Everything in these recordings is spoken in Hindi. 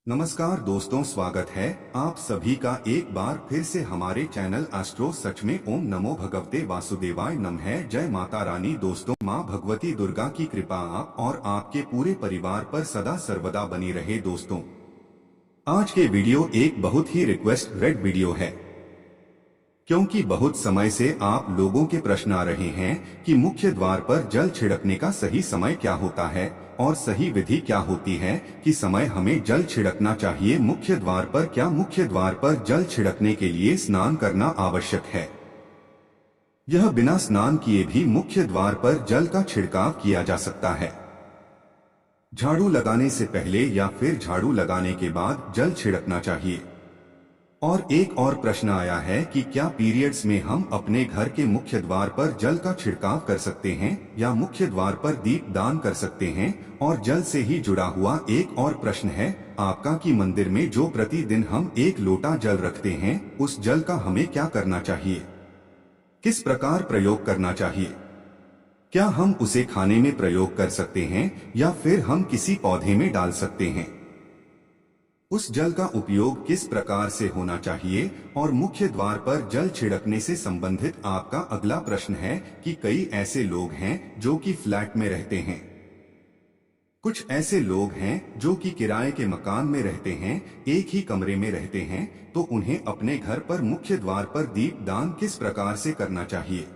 नमस्कार दोस्तों, स्वागत है आप सभी का एक बार फिर से हमारे चैनल एस्ट्रो सच में। ओम नमो भगवते वासुदेवाय नमः। जय माता रानी। दोस्तों, माँ भगवती दुर्गा की कृपा आप और आपके पूरे परिवार पर सदा सर्वदा बनी रहे। दोस्तों, आज के वीडियो एक बहुत ही रिक्वेस्टेड वीडियो है, क्योंकि बहुत समय से आप लोगों के प्रश्न आ रहे हैं कि मुख्य द्वार पर जल छिड़कने का सही समय क्या होता है और सही विधि क्या होती है कि समय हमें जल छिड़कना चाहिए मुख्य द्वार पर। क्या मुख्य द्वार पर जल छिड़कने के लिए स्नान करना आवश्यक है? यह बिना स्नान किए भी मुख्य द्वार पर जल का छिड़काव किया जा सकता है। झाड़ू लगाने से पहले या फिर झाड़ू लगाने के बाद जल छिड़कना चाहिए। और एक और प्रश्न आया है कि क्या पीरियड्स में हम अपने घर के मुख्य द्वार पर जल का छिड़काव कर सकते हैं या मुख्य द्वार पर दीप दान कर सकते हैं? और जल से ही जुड़ा हुआ एक और प्रश्न है आपका कि मंदिर में जो प्रतिदिन हम एक लोटा जल रखते हैं, उस जल का हमें क्या करना चाहिए, किस प्रकार प्रयोग करना चाहिए? क्या हम उसे खाने में प्रयोग कर सकते हैं या फिर हम किसी पौधे में डाल सकते हैं? उस जल का उपयोग किस प्रकार से होना चाहिए? और मुख्य द्वार पर जल छिड़कने से संबंधित आपका अगला प्रश्न है कि कई ऐसे लोग हैं जो कि फ्लैट में रहते हैं, कुछ ऐसे लोग हैं जो कि किराए के मकान में रहते हैं, एक ही कमरे में रहते हैं, तो उन्हें अपने घर पर मुख्य द्वार पर दीप दान किस प्रकार से करना चाहिए?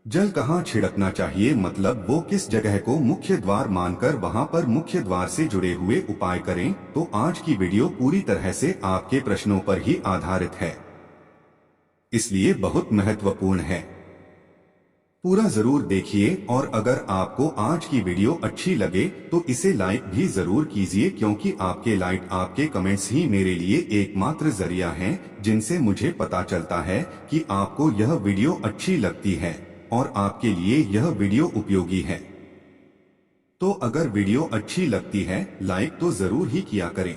जल कहाँ छिड़कना चाहिए, मतलब वो किस जगह को मुख्य द्वार मानकर वहां पर मुख्य द्वार से जुड़े हुए उपाय करें? तो आज की वीडियो पूरी तरह से आपके प्रश्नों पर ही आधारित है, इसलिए बहुत महत्वपूर्ण है। पूरा जरूर देखिए और अगर आपको आज की वीडियो अच्छी लगे तो इसे लाइक भी जरूर कीजिए, क्योंकि आपके लाइक, आपके कमेंट्स ही मेरे लिए एकमात्र जरिया हैं जिनसे मुझे पता चलता है कि आपको यह वीडियो अच्छी लगती है और आपके लिए यह वीडियो उपयोगी है। तो अगर वीडियो अच्छी लगती है लाइक तो जरूर ही किया करें।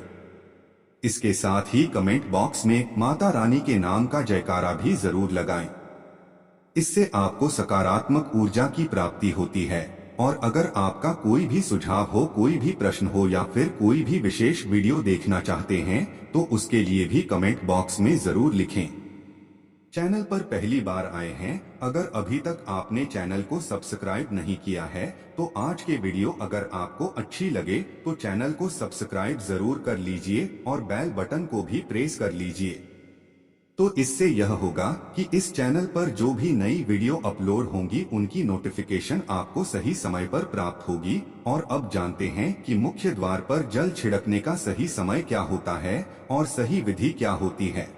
इसके साथ ही कमेंट बॉक्स में माता रानी के नाम का जयकारा भी जरूर लगाएं। इससे आपको सकारात्मक ऊर्जा की प्राप्ति होती है। और अगर आपका कोई भी सुझाव हो, कोई भी प्रश्न हो या फिर कोई भी विशेष वीडियो देखना चाहते हैं तो उसके लिए भी कमेंट बॉक्स में जरूर लिखें। चैनल पर पहली बार आए हैं, अगर अभी तक आपने चैनल को सब्सक्राइब नहीं किया है तो आज के वीडियो अगर आपको अच्छी लगे तो चैनल को सब्सक्राइब जरूर कर लीजिए और बेल बटन को भी प्रेस कर लीजिए। तो इससे यह होगा कि इस चैनल पर जो भी नई वीडियो अपलोड होंगी उनकी नोटिफिकेशन आपको सही समय पर प्राप्त होगी। और अब जानते हैं कि मुख्य द्वार पर जल छिड़कने का सही समय क्या होता है और सही विधि क्या होती है।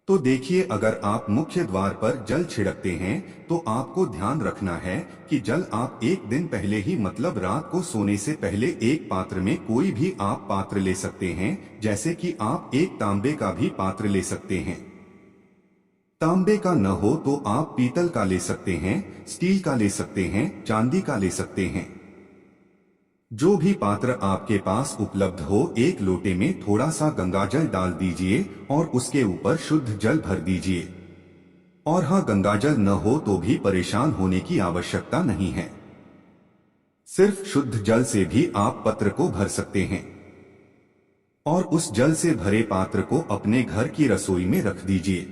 तो देखिए, अगर आप मुख्य द्वार पर जल छिड़कते हैं तो आपको ध्यान रखना है कि जल आप एक दिन पहले ही, मतलब रात को सोने से पहले एक पात्र में, कोई भी आप पात्र ले सकते हैं, जैसे कि आप एक तांबे का भी पात्र ले सकते हैं। तांबे का न हो तो आप पीतल का ले सकते हैं, स्टील का ले सकते हैं, चांदी का ले सकते हैं। जो भी पात्र आपके पास उपलब्ध हो, एक लोटे में थोड़ा सा गंगाजल डाल दीजिए और उसके ऊपर शुद्ध जल भर दीजिए। और हाँ, गंगाजल न हो तो भी परेशान होने की आवश्यकता नहीं है, सिर्फ शुद्ध जल से भी आप पत्र को भर सकते हैं। और उस जल से भरे पात्र को अपने घर की रसोई में रख दीजिए।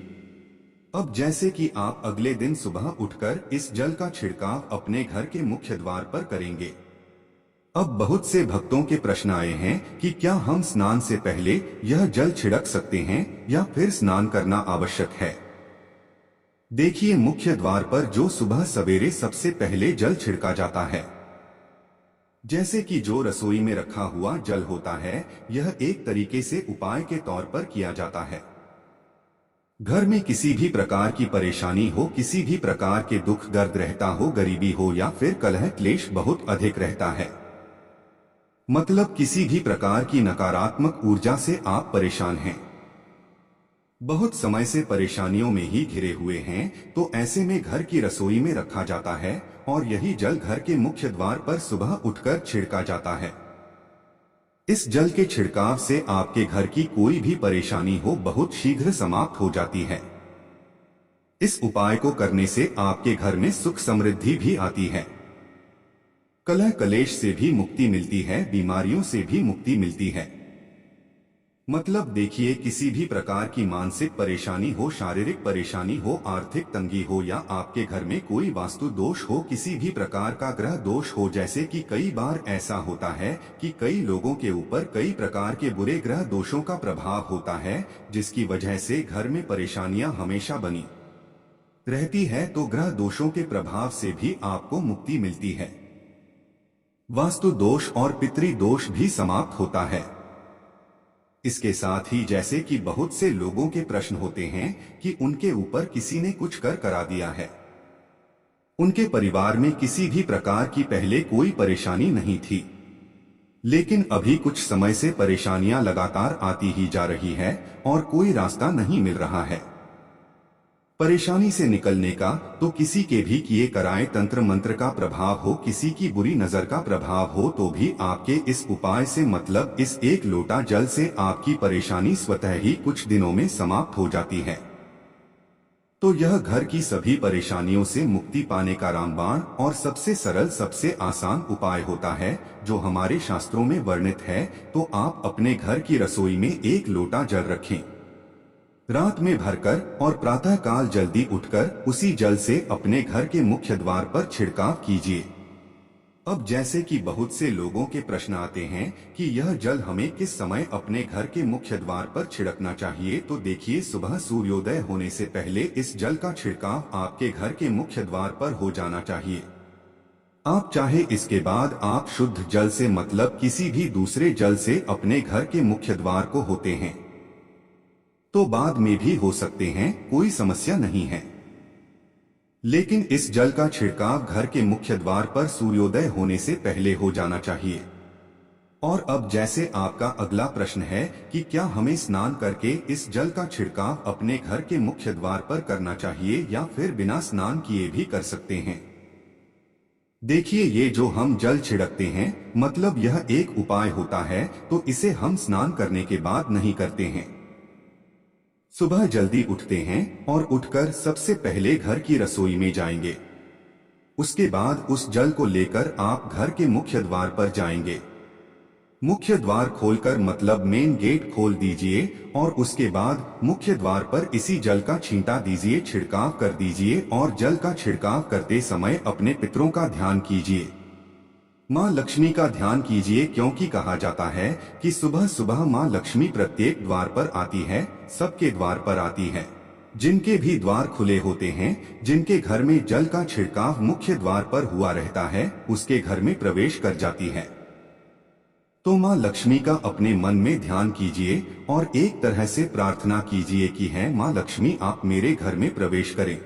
अब जैसे कि आप अगले दिन सुबह उठकर इस जल का छिड़काव अपने घर के मुख्य द्वार पर करेंगे। अब बहुत से भक्तों के प्रश्न आए हैं कि क्या हम स्नान से पहले यह जल छिड़क सकते हैं या फिर स्नान करना आवश्यक है? देखिए, मुख्य द्वार पर जो सुबह सवेरे सबसे पहले जल छिड़का जाता है, जैसे कि जो रसोई में रखा हुआ जल होता है, यह एक तरीके से उपाय के तौर पर किया जाता है। घर में किसी भी प्रकार की परेशानी हो, किसी भी प्रकार के दुख दर्द रहता हो, गरीबी हो या फिर कलह क्लेश बहुत अधिक रहता है, मतलब किसी भी प्रकार की नकारात्मक ऊर्जा से आप परेशान हैं, बहुत समय से परेशानियों में ही घिरे हुए हैं, तो ऐसे में घर की रसोई में रखा जाता है और यही जल घर के मुख्य द्वार पर सुबह उठकर छिड़का जाता है। इस जल के छिड़काव से आपके घर की कोई भी परेशानी हो बहुत शीघ्र समाप्त हो जाती है। इस उपाय को करने से आपके घर में सुख समृद्धि भी आती है, कलह कलेश से भी मुक्ति मिलती है, बीमारियों से भी मुक्ति मिलती है। मतलब देखिए, किसी भी प्रकार की मानसिक परेशानी हो, शारीरिक परेशानी हो, आर्थिक तंगी हो या आपके घर में कोई वास्तु दोष हो, किसी भी प्रकार का ग्रह दोष हो, जैसे कि कई बार ऐसा होता है कि कई लोगों के ऊपर कई प्रकार के बुरे ग्रह दोषों का प्रभाव होता है, जिसकी वजह से घर में परेशानियां हमेशा बनी रहती है, तो ग्रह दोषों के प्रभाव से भी आपको मुक्ति मिलती है। वास्तु दोष और पितृ दोष भी समाप्त होता है। इसके साथ ही जैसे कि बहुत से लोगों के प्रश्न होते हैं कि उनके ऊपर किसी ने कुछ कर करा दिया है, उनके परिवार में किसी भी प्रकार की पहले कोई परेशानी नहीं थी, लेकिन अभी कुछ समय से परेशानियां लगातार आती ही जा रही है और कोई रास्ता नहीं मिल रहा है परेशानी से निकलने का। तो किसी के भी किए कराए तंत्र मंत्र का प्रभाव हो, किसी की बुरी नजर का प्रभाव हो, तो भी आपके इस उपाय से, मतलब इस एक लोटा जल से, आपकी परेशानी स्वतः ही कुछ दिनों में समाप्त हो जाती है। तो यह घर की सभी परेशानियों से मुक्ति पाने का रामबाण और सबसे सरल, सबसे आसान उपाय होता है, जो हमारे शास्त्रों में वर्णित है। तो आप अपने घर की रसोई में एक लोटा जल रखें, रात में भरकर, और प्रातः काल जल्दी उठकर उसी जल से अपने घर के मुख्य द्वार पर छिड़काव कीजिए। अब जैसे कि बहुत से लोगों के प्रश्न आते हैं कि यह जल हमें किस समय अपने घर के मुख्य द्वार पर छिड़कना चाहिए, तो देखिए, सुबह सूर्योदय होने से पहले इस जल का छिड़काव आपके घर के मुख्य द्वार पर हो जाना चाहिए। आप चाहे इसके बाद आप शुद्ध जल से, मतलब किसी भी दूसरे जल से अपने घर के मुख्य द्वार को होते हैं तो बाद में भी हो सकते हैं, कोई समस्या नहीं है। लेकिन इस जल का छिड़काव घर के मुख्य द्वार पर सूर्योदय होने से पहले हो जाना चाहिए। और अब जैसे आपका अगला प्रश्न है कि क्या हमें स्नान करके इस जल का छिड़काव अपने घर के मुख्य द्वार पर करना चाहिए या फिर बिना स्नान किए भी कर सकते हैं। देखिए, ये जो हम जल छिड़कते हैं, मतलब यह एक उपाय होता है, तो इसे हम स्नान करने के बाद नहीं करते हैं। सुबह जल्दी उठते हैं और उठकर सबसे पहले घर की रसोई में जाएंगे। उसके बाद उस जल को लेकर आप घर के मुख्य द्वार पर जाएंगे। मुख्य द्वार खोलकर, मतलब मेन गेट खोल दीजिए, और उसके बाद मुख्य द्वार पर इसी जल का छींटा दीजिए, छिड़काव कर दीजिए। और जल का छिड़काव करते समय अपने पितरों का ध्यान कीजिए, माँ लक्ष्मी का ध्यान कीजिए, क्योंकि कहा जाता है कि सुबह सुबह माँ लक्ष्मी प्रत्येक द्वार पर आती है, सबके द्वार पर आती है। जिनके भी द्वार खुले होते हैं, जिनके घर में जल का छिड़काव मुख्य द्वार पर हुआ रहता है, उसके घर में प्रवेश कर जाती है। तो माँ लक्ष्मी का अपने मन में ध्यान कीजिए और एक तरह से प्रार्थना कीजिए कि है माँ लक्ष्मी, आप मेरे घर में प्रवेश करें,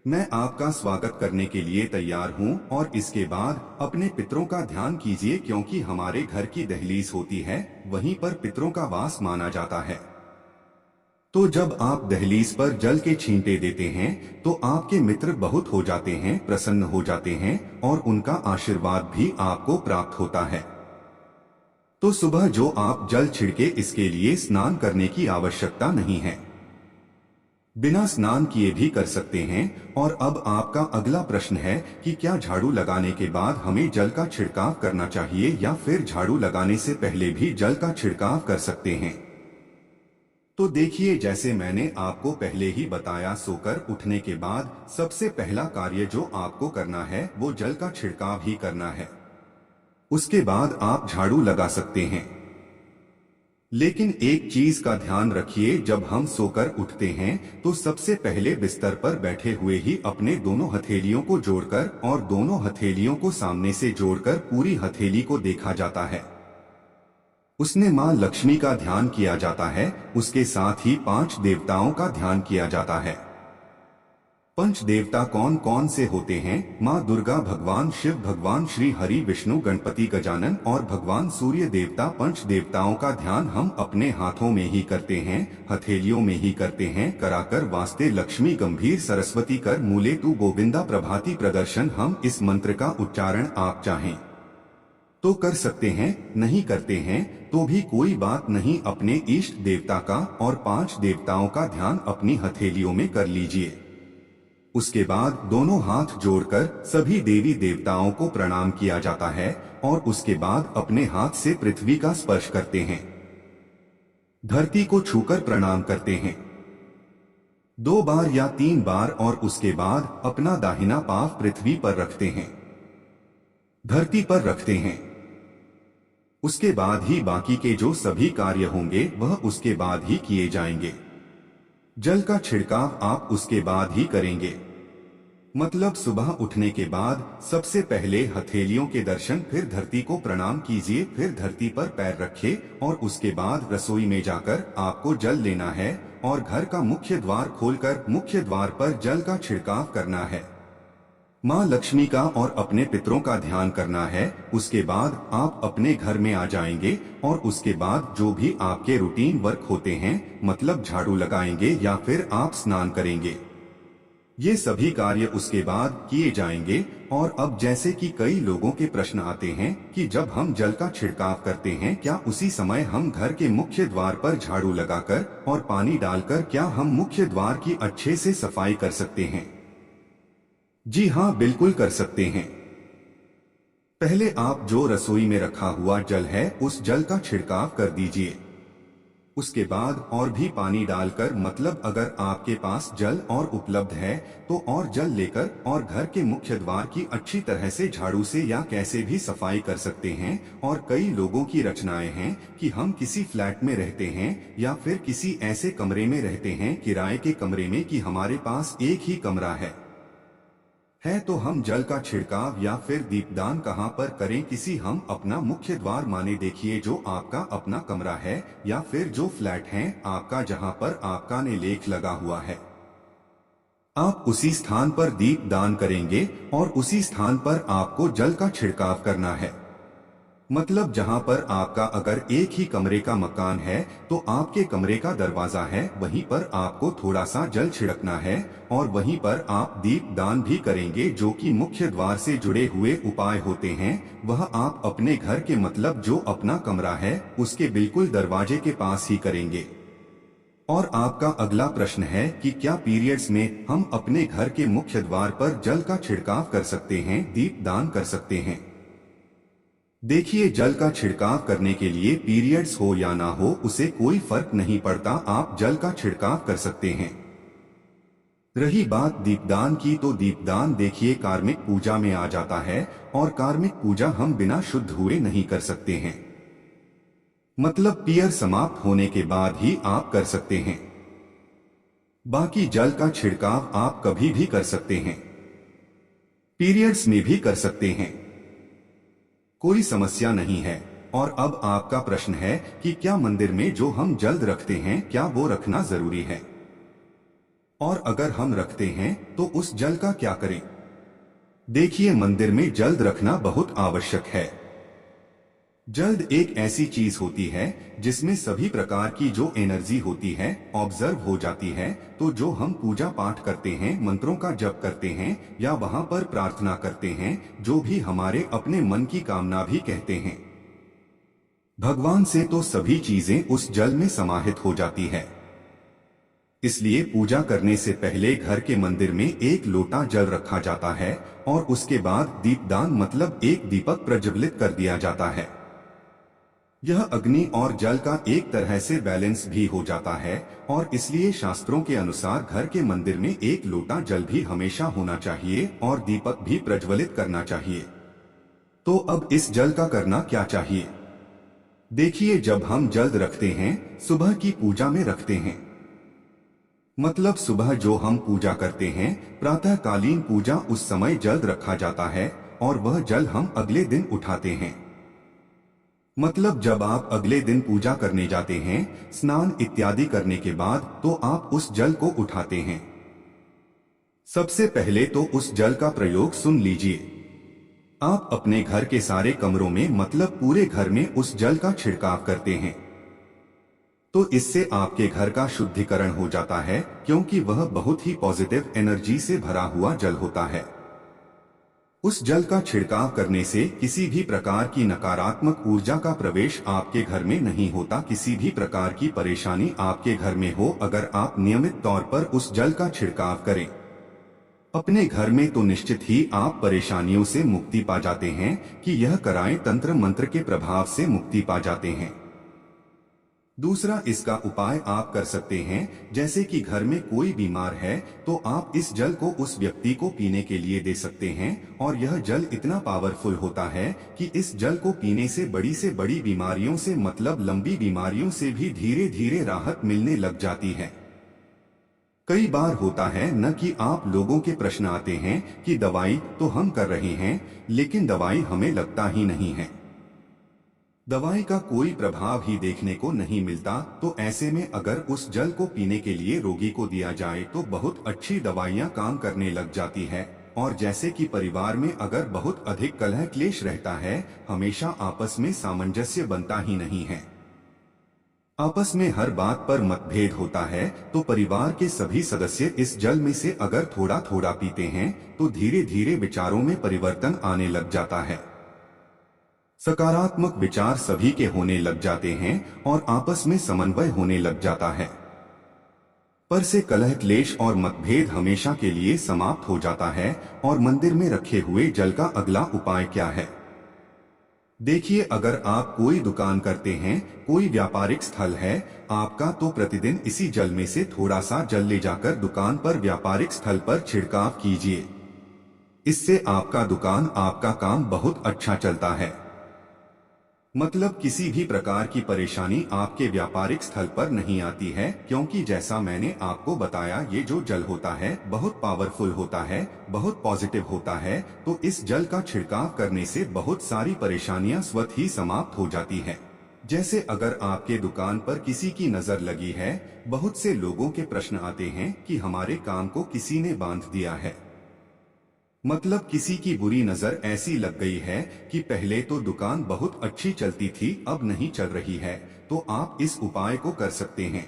मैं आपका स्वागत करने के लिए तैयार हूं। और इसके बाद अपने पितरों का ध्यान कीजिए, क्योंकि हमारे घर की दहलीज होती है, वहीं पर पितरों का वास माना जाता है। तो जब आप दहलीज पर जल के छींटे देते हैं, तो आपके मित्र बहुत हो जाते हैं, प्रसन्न हो जाते हैं, और उनका आशीर्वाद भी आपको प्राप्त होता है। तो सुबह जो आप जल छिड़के, इसके लिए स्नान करने की आवश्यकता नहीं है, बिना स्नान किए भी कर सकते हैं। और अब आपका अगला प्रश्न है कि क्या झाड़ू लगाने के बाद हमें जल का छिड़काव करना चाहिए या फिर झाड़ू लगाने से पहले भी जल का छिड़काव कर सकते हैं। तो देखिए, जैसे मैंने आपको पहले ही बताया, सोकर उठने के बाद सबसे पहला कार्य जो आपको करना है वो जल का छिड़काव ही करना है। उसके बाद आप झाड़ू लगा सकते हैं। लेकिन एक चीज का ध्यान रखिए, जब हम सोकर उठते हैं तो सबसे पहले बिस्तर पर बैठे हुए ही अपने दोनों हथेलियों को जोड़कर और दोनों हथेलियों को सामने से जोड़कर पूरी हथेली को देखा जाता है। उसने माँ लक्ष्मी का ध्यान किया जाता है, उसके साथ ही 5 देवताओं का ध्यान किया जाता है। पंच देवता कौन कौन से होते हैं? माँ दुर्गा, भगवान शिव, भगवान श्री हरि, विष्णु, गणपति, गजानन और भगवान सूर्य देवता। पंच देवताओं का ध्यान हम अपने हाथों में ही करते हैं, हथेलियों में ही करते हैं। कराकर वास्ते लक्ष्मी गंभीर सरस्वती कर मूले तू गोविंदा प्रभाती प्रदर्शन। हम इस मंत्र का उच्चारण आप चाहें तो कर सकते हैं, नहीं करते हैं तो भी कोई बात नहीं। अपने इष्ट देवता का और 5 देवताओं का ध्यान अपनी हथेलियों में कर लीजिए। उसके बाद दोनों हाथ जोड़कर सभी देवी देवताओं को प्रणाम किया जाता है और उसके बाद अपने हाथ से पृथ्वी का स्पर्श करते हैं। धरती को छूकर प्रणाम करते हैं 2 बार या 3 बार और उसके बाद अपना दाहिना पांव पृथ्वी पर रखते हैं, धरती पर रखते हैं। उसके बाद ही बाकी के जो सभी कार्य होंगे वह उसके बाद ही किए जाएंगे। जल का छिड़काव आप उसके बाद ही करेंगे। मतलब सुबह उठने के बाद सबसे पहले हथेलियों के दर्शन, फिर धरती को प्रणाम कीजिए, फिर धरती पर पैर रखिए और उसके बाद रसोई में जाकर आपको जल लेना है और घर का मुख्य द्वार खोलकर मुख्य द्वार पर जल का छिड़काव करना है। माँ लक्ष्मी का और अपने पितरों का ध्यान करना है। उसके बाद आप अपने घर में आ जाएंगे और उसके बाद जो भी आपके रूटीन वर्क होते हैं, मतलब झाड़ू लगाएंगे या फिर आप स्नान करेंगे, ये सभी कार्य उसके बाद किए जाएंगे। और अब जैसे कि कई लोगों के प्रश्न आते हैं कि जब हम जल का छिड़काव करते हैं क्या उसी समय हम घर के मुख्य द्वार पर झाड़ू लगाकर और पानी डालकर क्या हम मुख्य द्वार की अच्छे से सफाई कर सकते हैं? जी हाँ, बिल्कुल कर सकते हैं। पहले आप जो रसोई में रखा हुआ जल है उस जल का छिड़काव कर दीजिए। उसके बाद और भी पानी डालकर, मतलब अगर आपके पास जल और उपलब्ध है तो और जल लेकर और घर के मुख्य द्वार की अच्छी तरह से झाड़ू से या कैसे भी सफाई कर सकते हैं। और कई लोगों की रचनाएं हैं कि हम किसी फ्लैट में रहते हैं या फिर किसी ऐसे कमरे में रहते हैं किराए के कमरे में कि हमारे पास एक ही कमरा है तो हम जल का छिड़काव या फिर दीपदान कहाँ पर करें? किसी हम अपना मुख्य द्वार माने देखिए जो आपका अपना कमरा है या फिर जो फ्लैट है आपका जहाँ पर आपका ने लेख लगा हुआ है, आप उसी स्थान पर दीपदान करेंगे और उसी स्थान पर आपको जल का छिड़काव करना है। मतलब जहां पर आपका अगर एक ही कमरे का मकान है तो आपके कमरे का दरवाजा है, वहीं पर आपको थोड़ा सा जल छिड़कना है और वहीं पर आप दीपदान भी करेंगे जो कि मुख्य द्वार से जुड़े हुए उपाय होते हैं। वह आप अपने घर के, मतलब जो अपना कमरा है उसके बिल्कुल दरवाजे के पास ही करेंगे। और आपका अगला प्रश्न है कि क्या पीरियड्स में हम अपने घर के मुख्य द्वार पर जल का छिड़काव कर सकते हैं, दीपदान कर सकते हैं? देखिए, जल का छिड़काव करने के लिए पीरियड्स हो या ना हो उसे कोई फर्क नहीं पड़ता, आप जल का छिड़काव कर सकते हैं। रही बात दीपदान की, तो दीपदान देखिए कार्मिक पूजा में आ जाता है और कार्मिक पूजा हम बिना शुद्ध हुए नहीं कर सकते हैं। मतलब पीरियड समाप्त होने के बाद ही आप कर सकते हैं। बाकी जल का छिड़काव आप कभी भी कर सकते हैं, पीरियड्स में भी कर सकते हैं, कोई समस्या नहीं है। और अब आपका प्रश्न है कि क्या मंदिर में जो हम जल रखते हैं क्या वो रखना जरूरी है, और अगर हम रखते हैं तो उस जल का क्या करें? देखिए, मंदिर में जल रखना बहुत आवश्यक है। जल एक ऐसी चीज होती है जिसमें सभी प्रकार की जो एनर्जी होती है ऑब्जर्व हो जाती है। तो जो हम पूजा पाठ करते हैं, मंत्रों का जप करते हैं या वहां पर प्रार्थना करते हैं, जो भी हमारे अपने मन की कामना भी कहते हैं भगवान से, तो सभी चीजें उस जल में समाहित हो जाती है। इसलिए पूजा करने से पहले घर के मंदिर में एक लोटा जल रखा जाता है और उसके बाद दीपदान, मतलब एक दीपक प्रज्वलित कर दिया जाता है। यह अग्नि और जल का एक तरह से बैलेंस भी हो जाता है और इसलिए शास्त्रों के अनुसार घर के मंदिर में एक लोटा जल भी हमेशा होना चाहिए और दीपक भी प्रज्वलित करना चाहिए। तो अब इस जल का करना क्या चाहिए? देखिए, जब हम जल रखते हैं सुबह की पूजा में रखते हैं, मतलब सुबह जो हम पूजा करते हैं प्रातःकालीन पूजा, उस समय जल रखा जाता है और वह जल हम अगले दिन उठाते हैं। मतलब जब आप अगले दिन पूजा करने जाते हैं स्नान इत्यादि करने के बाद, तो आप उस जल को उठाते हैं। सबसे पहले तो उस जल का प्रयोग सुन लीजिए। आप अपने घर के सारे कमरों में, मतलब पूरे घर में उस जल का छिड़काव करते हैं, तो इससे आपके घर का शुद्धिकरण हो जाता है क्योंकि वह बहुत ही पॉजिटिव एनर्जी से भरा हुआ जल होता है। उस जल का छिड़काव करने से किसी भी प्रकार की नकारात्मक ऊर्जा का प्रवेश आपके घर में नहीं होता। किसी भी प्रकार की परेशानी आपके घर में हो, अगर आप नियमित तौर पर उस जल का छिड़काव करें अपने घर में, तो निश्चित ही आप परेशानियों से मुक्ति पा जाते हैं कि यह कराएं, तंत्र मंत्र के प्रभाव से मुक्ति पा जाते हैं। दूसरा इसका उपाय आप कर सकते हैं, जैसे कि घर में कोई बीमार है तो आप इस जल को उस व्यक्ति को पीने के लिए दे सकते हैं और यह जल इतना पावरफुल होता है कि इस जल को पीने से बड़ी बीमारियों से मतलब लंबी बीमारियों से भी धीरे धीरे राहत मिलने लग जाती है। कई बार होता है न कि आप लोगों के प्रश्न आते हैं कि दवाई तो हम कर रहे हैं लेकिन दवाई हमें लगता ही नहीं है, दवाई का कोई प्रभाव ही देखने को नहीं मिलता। तो ऐसे में अगर उस जल को पीने के लिए रोगी को दिया जाए तो बहुत अच्छी दवाइयां काम करने लग जाती है। और जैसे कि परिवार में अगर बहुत अधिक कलह क्लेश रहता है, हमेशा आपस में सामंजस्य बनता ही नहीं है, आपस में हर बात पर मतभेद होता है, तो परिवार के सभी सदस्य इस जल में से अगर थोड़ा थोड़ा पीते हैं तो धीरे धीरे विचारों में परिवर्तन आने लग जाता है, सकारात्मक विचार सभी के होने लग जाते हैं और आपस में समन्वय होने लग जाता है। पर से कलह क्लेश और मतभेद हमेशा के लिए समाप्त हो जाता है। और मंदिर में रखे हुए जल का अगला उपाय क्या है? देखिए, अगर आप कोई दुकान करते हैं, कोई व्यापारिक स्थल है आपका, तो प्रतिदिन इसी जल में से थोड़ा सा जल ले जाकर दुकान पर व्यापारिक स्थल पर छिड़काव कीजिए। इससे आपका दुकान आपका काम बहुत अच्छा चलता है, मतलब किसी भी प्रकार की परेशानी आपके व्यापारिक स्थल पर नहीं आती है, क्योंकि जैसा मैंने आपको बताया ये जो जल होता है बहुत पावरफुल होता है, बहुत पॉजिटिव होता है। तो इस जल का छिड़काव करने से बहुत सारी परेशानियां स्वतः ही समाप्त हो जाती है। जैसे अगर आपके दुकान पर किसी की नजर लगी है, बहुत से लोगों के प्रश्न आते हैं कि हमारे काम को किसी ने बांध दिया है, मतलब किसी की बुरी नजर ऐसी लग गई है कि पहले तो दुकान बहुत अच्छी चलती थी अब नहीं चल रही है, तो आप इस उपाय को कर सकते हैं।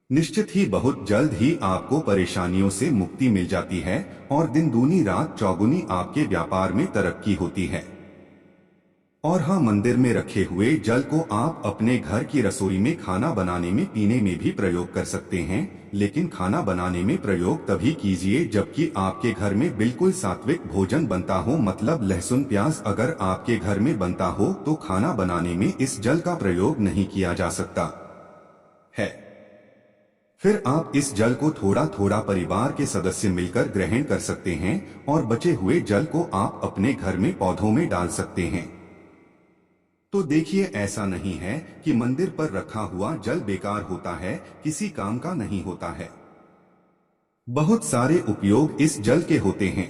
निश्चित ही बहुत जल्द ही आपको परेशानियों से मुक्ति मिल जाती है और दिन दूनी रात चौगुनी आपके व्यापार में तरक्की होती है। और हाँ, मंदिर में रखे हुए जल को आप अपने घर की रसोई में खाना बनाने में पीने में भी प्रयोग कर सकते हैं, लेकिन खाना बनाने में प्रयोग तभी कीजिए जबकि आपके घर में बिल्कुल सात्विक भोजन बनता हो, मतलब लहसुन प्याज अगर आपके घर में बनता हो तो खाना बनाने में इस जल का प्रयोग नहीं किया जा सकता है। फिर आप इस जल को थोड़ा थोड़ा परिवार के सदस्य मिलकर ग्रहण कर सकते हैं और बचे हुए जल को आप अपने घर में पौधों में डाल सकते हैं। तो देखिए, ऐसा नहीं है कि मंदिर पर रखा हुआ जल बेकार होता है, किसी काम का नहीं होता है, बहुत सारे उपयोग इस जल के होते हैं।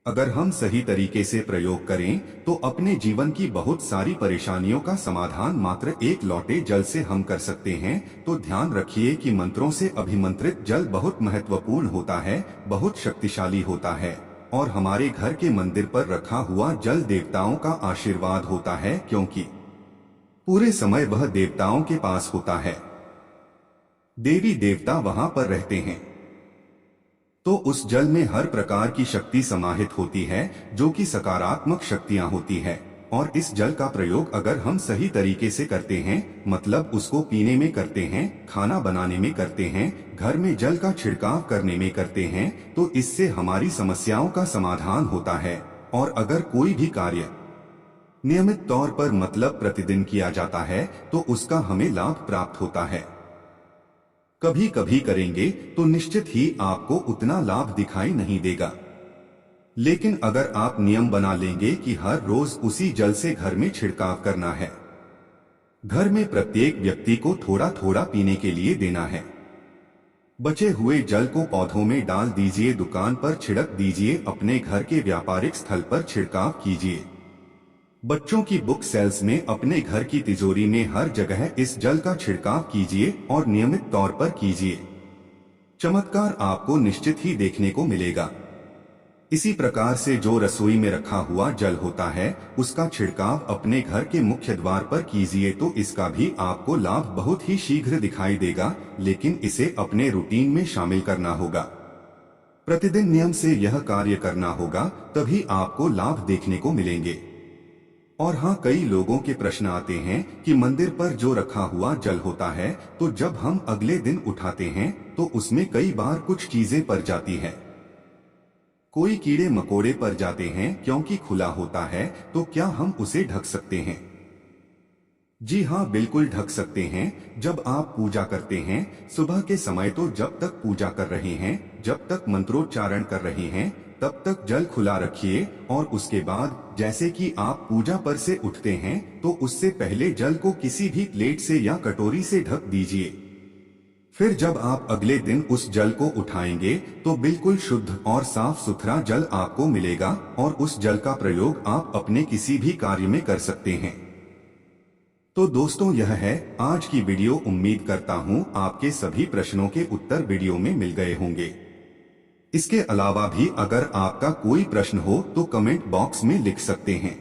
अगर हम सही तरीके से प्रयोग करें तो अपने जीवन की बहुत सारी परेशानियों का समाधान मात्र एक लौटे जल से हम कर सकते हैं। तो ध्यान रखिए कि मंत्रों से अभिमंत्रित जल बहुत महत्वपूर्ण होता है, बहुत शक्तिशाली होता है और हमारे घर के मंदिर पर रखा हुआ जल देवताओं का आशीर्वाद होता है, क्योंकि पूरे समय वह देवताओं के पास होता है, देवी देवता वहां पर रहते हैं। तो उस जल में हर प्रकार की शक्ति समाहित होती है जो कि सकारात्मक शक्तियां होती है। और इस जल का प्रयोग अगर हम सही तरीके से करते हैं, मतलब उसको पीने में करते हैं, खाना बनाने में करते हैं, घर में जल का छिड़काव करने में करते हैं, तो इससे हमारी समस्याओं का समाधान होता है। और अगर कोई भी कार्य नियमित तौर पर मतलब प्रतिदिन किया जाता है तो उसका हमें लाभ प्राप्त होता है। कभी कभी करेंगे तो निश्चित ही आपको उतना लाभ दिखाई नहीं देगा, लेकिन अगर आप नियम बना लेंगे कि हर रोज उसी जल से घर में छिड़काव करना है, घर में प्रत्येक व्यक्ति को थोड़ा थोड़ा पीने के लिए देना है, बचे हुए जल को पौधों में डाल दीजिए, दुकान पर छिड़क दीजिए, अपने घर के व्यापारिक स्थल पर छिड़काव कीजिए, बच्चों की बुक सेल्स में, अपने घर की तिजोरी में, हर जगह इस जल का छिड़काव कीजिए और नियमित तौर पर कीजिए। चमत्कार आपको निश्चित ही देखने को मिलेगा। इसी प्रकार से जो रसोई में रखा हुआ जल होता है उसका छिड़काव अपने घर के मुख्य द्वार पर कीजिए, तो इसका भी आपको लाभ बहुत ही शीघ्र दिखाई देगा, लेकिन इसे अपने रूटीन में शामिल करना होगा। प्रतिदिन नियम से यह कार्य करना होगा, तभी आपको लाभ देखने को मिलेंगे। और हाँ, कई लोगों के प्रश्न आते हैं कि मंदिर पर जो रखा हुआ जल होता है तो जब हम अगले दिन उठाते हैं तो उसमें कई बार कुछ चीजें पड़ जाती है, कोई कीड़े मकोड़े पड़ जाते हैं, क्योंकि खुला होता है, तो क्या हम उसे ढक सकते हैं? जी हाँ, बिल्कुल ढक सकते हैं। जब आप पूजा करते हैं सुबह के समय, तो जब तक पूजा कर रहे हैं, जब तक मंत्रोच्चारण कर रहे हैं, तब तक जल खुला रखिए। और उसके बाद जैसे कि आप पूजा पर से उठते हैं तो उससे पहले जल को किसी भी प्लेट से या कटोरी से ढक दीजिए। फिर जब आप अगले दिन उस जल को उठाएंगे तो बिल्कुल शुद्ध और साफ सुथरा जल आपको मिलेगा और उस जल का प्रयोग आप अपने किसी भी कार्य में कर सकते हैं। तो दोस्तों, यह है आज की वीडियो। उम्मीद करता हूँ आपके सभी प्रश्नों के उत्तर वीडियो में मिल गए होंगे। इसके अलावा भी अगर आपका कोई प्रश्न हो तो कमेंट बॉक्स में लिख सकते हैं।